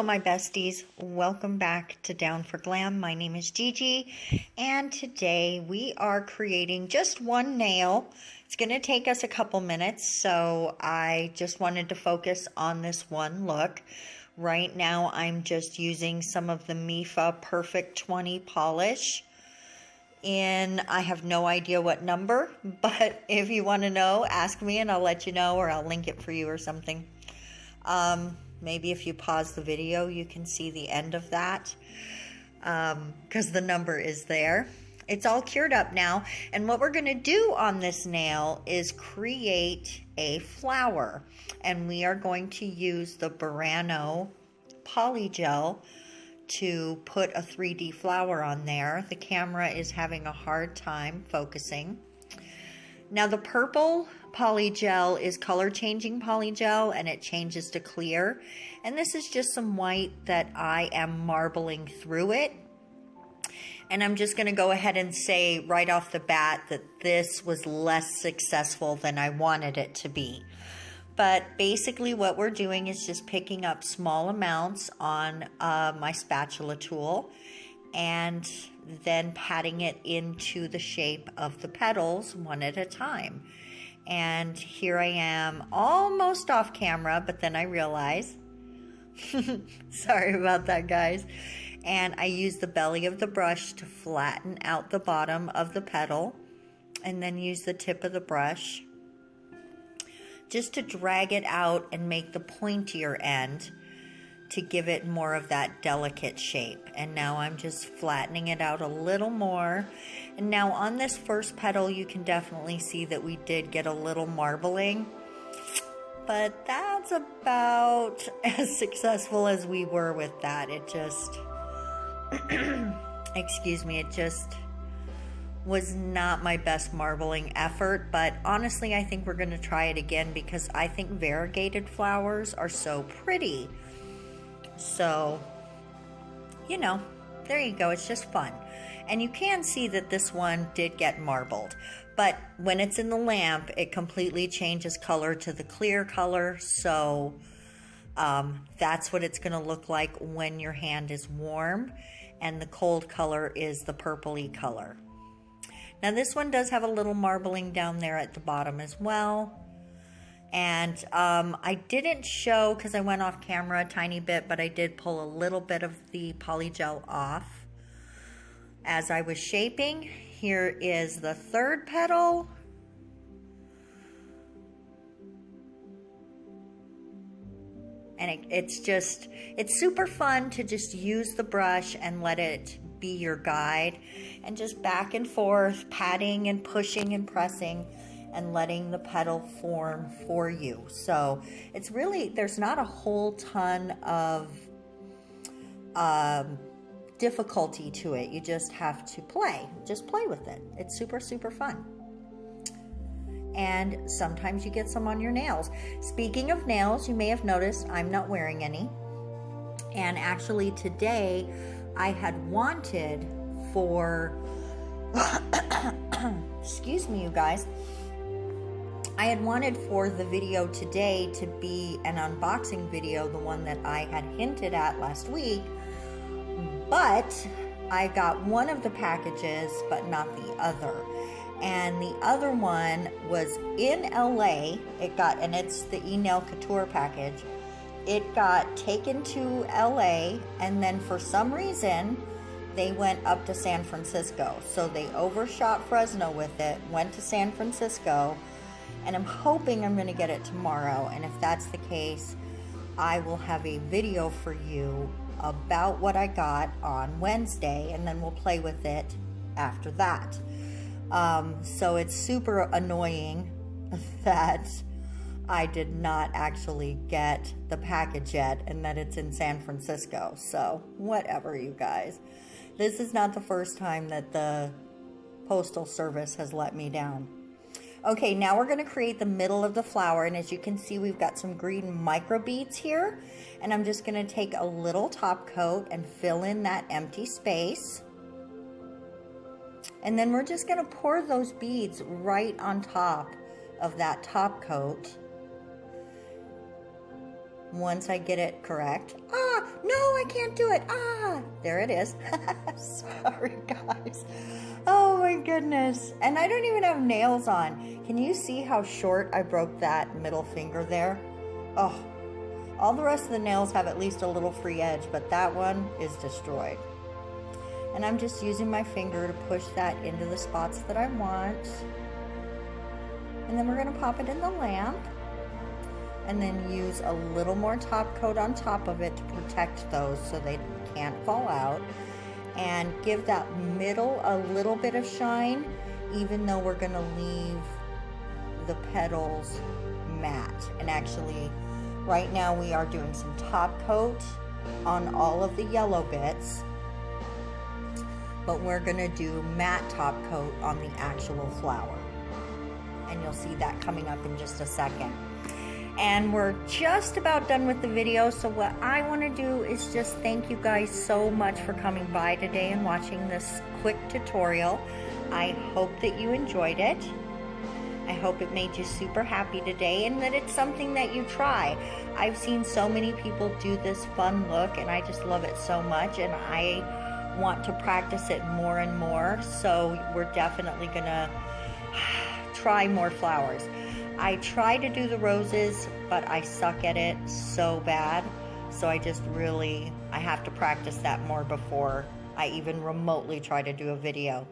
Hello my besties, welcome back to Down for Glam. My name is Gigi and today we are creating just one nail. It's going to take us a couple minutes, so I just wanted to focus on this one look. Right now I'm just using some of the Mifa Perfect 20 polish and I have no idea what number, but if you want to know, ask me and I'll let you know, or I'll link it for you or something. Maybe if you pause the video, you can see the end of that because the number is there. It's all cured up now. And what we're going to do on this nail is create a flower. And we are going to use the Burano Polygel to put a 3D flower on there. The camera is having a hard time focusing. Now the purple polygel is color changing polygel and it changes to clear. And this is just some white that I am marbling through it. And I'm just going to go ahead and say right off the bat that this was less successful than I wanted it to be. But basically what we're doing is just picking up small amounts on my spatula tool and then patting it into the shape of the petals one at a time. And here I am almost off camera, but then I realized, sorry about that guys, and I use the belly of the brush to flatten out the bottom of the petal and then use the tip of the brush just to drag it out and make the pointier end to give it more of that delicate shape. And now I'm just flattening it out a little more. And now on this first petal, you can definitely see that we did get a little marbling, but that's about as successful as we were with that. It just, excuse me, it just was not my best marbling effort, but honestly, I think we're gonna try it again because I think variegated flowers are so pretty. So, you know, there you go. It's just fun. And you can see that this one did get marbled. But when it's in the lamp, it completely changes color to the clear color. So that's what it's going to look like when your hand is warm. And the cold color is the purpley color. Now this one does have a little marbling down there at the bottom as well. And I didn't show because I went off camera a tiny bit, but I did pull a little bit of the polygel off as I was shaping. Here is the third petal. And it's super fun to just use the brush and let it be your guide and just back and forth, patting and pushing and pressing and letting the petal form for you. So it's really, there's not a whole ton of difficulty to it. You just have to just play with it. It's super, super fun. And sometimes you get some on your nails. Speaking of nails, you may have noticed I'm not wearing any. And actually today I had wanted for, excuse me you guys, I had wanted for the video today to be an unboxing video, the one that I had hinted at last week, but I got one of the packages, but not the other. And the other one was in LA. And it's the eNail Couture package. It got taken to LA, and then for some reason, they went up to San Francisco. So they overshot Fresno with it, went to San Francisco, and I'm hoping I'm going to get it tomorrow. And if that's the case, I will have a video for you about what I got on Wednesday, and then we'll play with it after that. So it's super annoying that I did not actually get the package yet and that it's in San Francisco. So whatever, you guys. This is not the first time that the Postal Service has let me down. Okay, now we're going to create the middle of the flower, and as you can see, we've got some green micro beads here, and I'm just going to take a little top coat and fill in that empty space. And then we're just going to pour those beads right on top of that top coat. once I get it correct. Ah, no, I can't do it. Ah, there it is. Sorry, guys. Oh my goodness. And I don't even have nails on. Can you see how short I broke that middle finger there? Oh, all the rest of the nails have at least a little free edge, but that one is destroyed. And I'm just using my finger to push that into the spots that I want. And then we're gonna pop it in the lamp, and then use a little more top coat on top of it to protect those so they can't fall out, and give that middle a little bit of shine, even though we're gonna leave the petals matte. And actually, right now we are doing some top coat on all of the yellow bits, but we're gonna do matte top coat on the actual flower. And you'll see that coming up in just a second. And we're just about done with the video, so what I want to do is just thank you guys so much for coming by today and watching this quick tutorial. I hope that you enjoyed it. I hope it made you super happy today, and that it's something that you try. I've seen so many people do this fun look, and I just love it so much, and I want to practice it more and more, so we're definitely gonna try more flowers. I try to do the roses, but I suck at it so bad. So I have to practice that more before I even remotely try to do a video.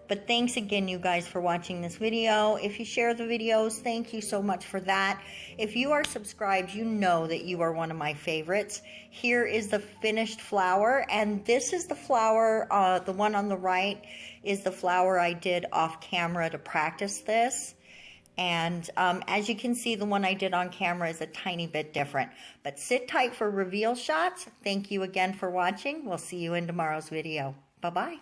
But thanks again, you guys, for watching this video. If you share the videos, thank you so much for that. If you are subscribed, you know that you are one of my favorites. Here is the finished flower, and this is the flower, the one on the right is the flower I did off camera to practice this. And as you can see, the one I did on camera is a tiny bit different. But sit tight for reveal shots. Thank you again for watching. We'll see you in tomorrow's video. Bye-bye.